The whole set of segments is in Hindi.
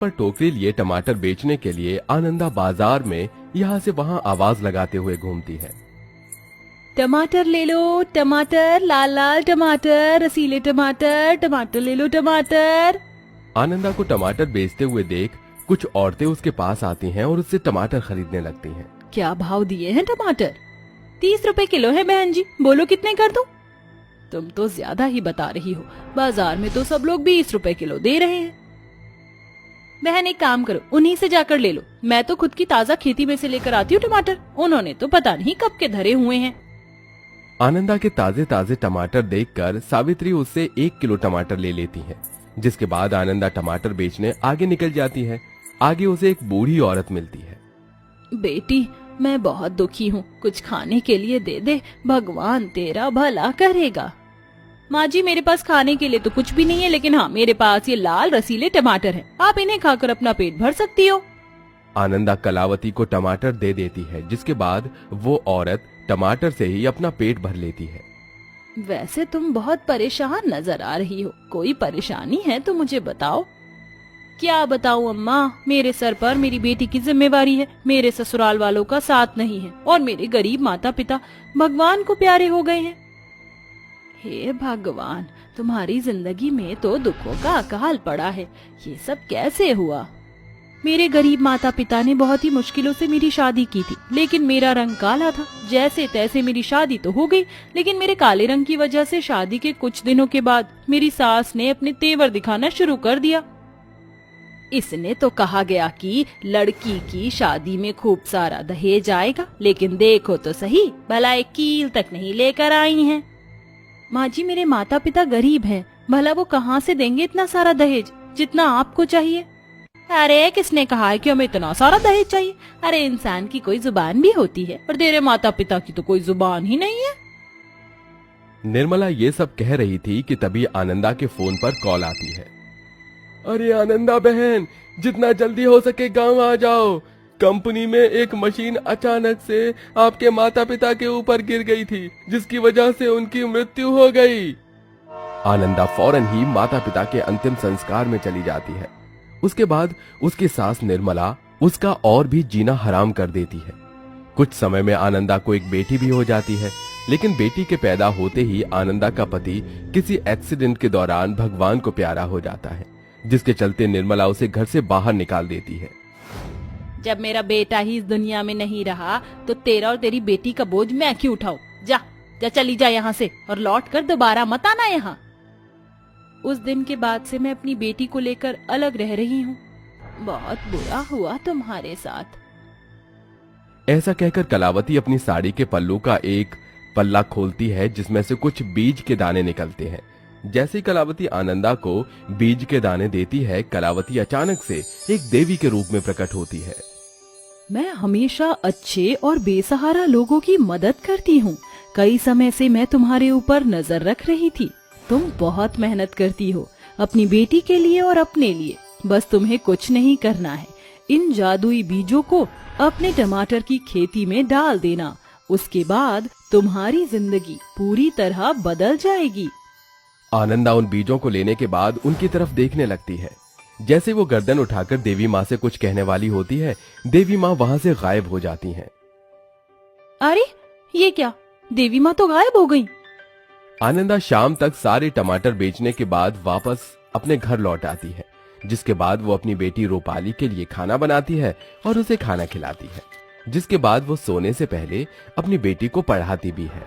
पर टोकरी लिए टमाटर बेचने के लिए आनंदा बाजार में यहाँ से वहाँ आवाज लगाते हुए घूमती है। टमाटर ले लो, टमाटर, लाल लाल टमाटर, रसीले टमाटर, टमाटर ले लो टमाटर। आनंदा को टमाटर बेचते हुए देख कुछ औरतें उसके पास आती हैं और उससे टमाटर खरीदने लगती हैं। क्या भाव दिए हैं टमाटर? 30 रुपए किलो है बहन जी, बोलो कितने कर दूं? तुम तो ज्यादा ही बता रही हो, बाजार में तो सब लोग 20 रुपए किलो दे रहे हैं। बहन एक काम करो, उन्हीं से जाकर ले लो, मैं तो खुद की ताजा खेती में से लेकर आती हूँ टमाटर, उन्होंने तो पता नहीं कब के धरे हुए हैं। आनंदा के ताजे ताजे टमाटर देखकर सावित्री उससे 1 किलो टमाटर ले लेती है, जिसके बाद आनंदा टमाटर बेचने आगे निकल जाती है। आगे उसे एक बूढ़ी औरत मिलती है। बेटी, मैं बहुत दुखी हूँ, कुछ खाने के लिए दे दे, भगवान तेरा भला करेगा। माँ जी मेरे पास खाने के लिए तो कुछ भी नहीं है, लेकिन हाँ मेरे पास ये लाल रसीले टमाटर हैं, आप इन्हें खाकर अपना पेट भर सकती हो। आनंदा कलावती को टमाटर दे देती है, जिसके बाद वो औरत टमाटर से ही अपना पेट भर लेती है। वैसे तुम बहुत परेशान नजर आ रही हो, कोई परेशानी है तो मुझे बताओ। क्या बताऊं अम्मा, मेरे सर पर मेरी बेटी की जिम्मेवारी है, मेरे ससुराल वालों का साथ नहीं है और मेरे गरीब माता पिता भगवान को प्यारे हो गए हैं। हे भगवान, तुम्हारी जिंदगी में तो दुखों का अकाल पड़ा है, ये सब कैसे हुआ? मेरे गरीब माता पिता ने बहुत ही मुश्किलों से मेरी शादी की थी, लेकिन मेरा रंग काला था। जैसे तैसे मेरी शादी तो हो गई, लेकिन मेरे काले रंग की वजह से शादी के कुछ दिनों के बाद मेरी सास ने अपने तेवर दिखाना शुरू कर दिया। इसने तो कहा गया कि लड़की की शादी में खूब सारा दहेज आएगा, लेकिन देखो तो सही, भला एक कील तक नहीं लेकर आई हैं। माँ जी मेरे माता पिता गरीब हैं, भला वो कहाँ से देंगे इतना सारा दहेज जितना आपको चाहिए? अरे किसने कहा है कि हमें इतना सारा दहेज चाहिए? अरे इंसान की कोई जुबान भी होती है, और तेरे माता पिता की तो कोई जुबान ही नहीं है। निर्मला ये सब कह रही थी कि तभी आनंदा के फोन पर कॉल आती है। अरे आनंदा बहन, जितना जल्दी हो सके गांव आ जाओ, कंपनी में एक मशीन अचानक से आपके माता पिता के ऊपर गिर गई थी, जिसकी वजह से उनकी मृत्यु हो गई। आनंदा फौरन ही माता पिता के अंतिम संस्कार में चली जाती है। उसके बाद उसकी सास निर्मला उसका और भी जीना हराम कर देती है। कुछ समय में आनंदा को एक बेटी भी हो जाती है, लेकिन बेटी के पैदा होते ही आनंदा का पति किसी एक्सीडेंट के दौरान भगवान को प्यारा हो जाता है, जिसके चलते निर्मला उसे घर से बाहर निकाल देती है। जब मेरा बेटा ही इस दुनिया में नहीं रहा तो तेरा और तेरी बेटी का बोझ मैं क्यों उठाऊं? जा जा, चली जा यहाँ से और लौट कर दोबारा मत आना यहाँ। उस दिन के बाद से मैं अपनी बेटी को लेकर अलग रह रही हूँ। बहुत बुरा हुआ तुम्हारे साथ। ऐसा कहकर कलावती अपनी साड़ी के पल्लू का एक पल्ला खोलती है, जिसमें से कुछ बीज के दाने निकलते हैं। जैसे ही कलावती आनंदा को बीज के दाने देती है, कलावती अचानक से एक देवी के रूप में प्रकट होती है। मैं हमेशा अच्छे और बेसहारा लोगों की मदद करती हूँ। कई समय से मैं तुम्हारे ऊपर नजर रख रही थी। तुम बहुत मेहनत करती हो अपनी बेटी के लिए और अपने लिए, बस तुम्हें कुछ नहीं करना है। इन जादुई बीजों को अपने टमाटर की खेती में डाल देना, उसके बाद तुम्हारी जिंदगी पूरी तरह बदल जाएगी। आनंदा उन बीजों को लेने के बाद उनकी तरफ देखने लगती है। जैसे वो गर्दन उठाकर देवी माँ से कुछ कहने वाली होती है, देवी माँ वहाँ से गायब हो जाती हैं। अरे ये क्या, देवी माँ तो गायब हो गई। आनंदा शाम तक सारे टमाटर बेचने के बाद वापस अपने घर लौट आती है, जिसके बाद वो अपनी बेटी रूपाली के लिए खाना बनाती है और उसे खाना खिलाती है, जिसके बाद वो सोने से पहले अपनी बेटी को पढ़ाती भी है।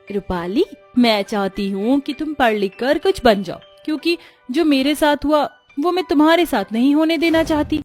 रूपाली, मैं चाहती हूँ कि तुम पढ़ लिख कर कुछ बन जाओ, क्योंकि जो मेरे साथ हुआ वो मैं तुम्हारे साथ नहीं होने देना चाहती।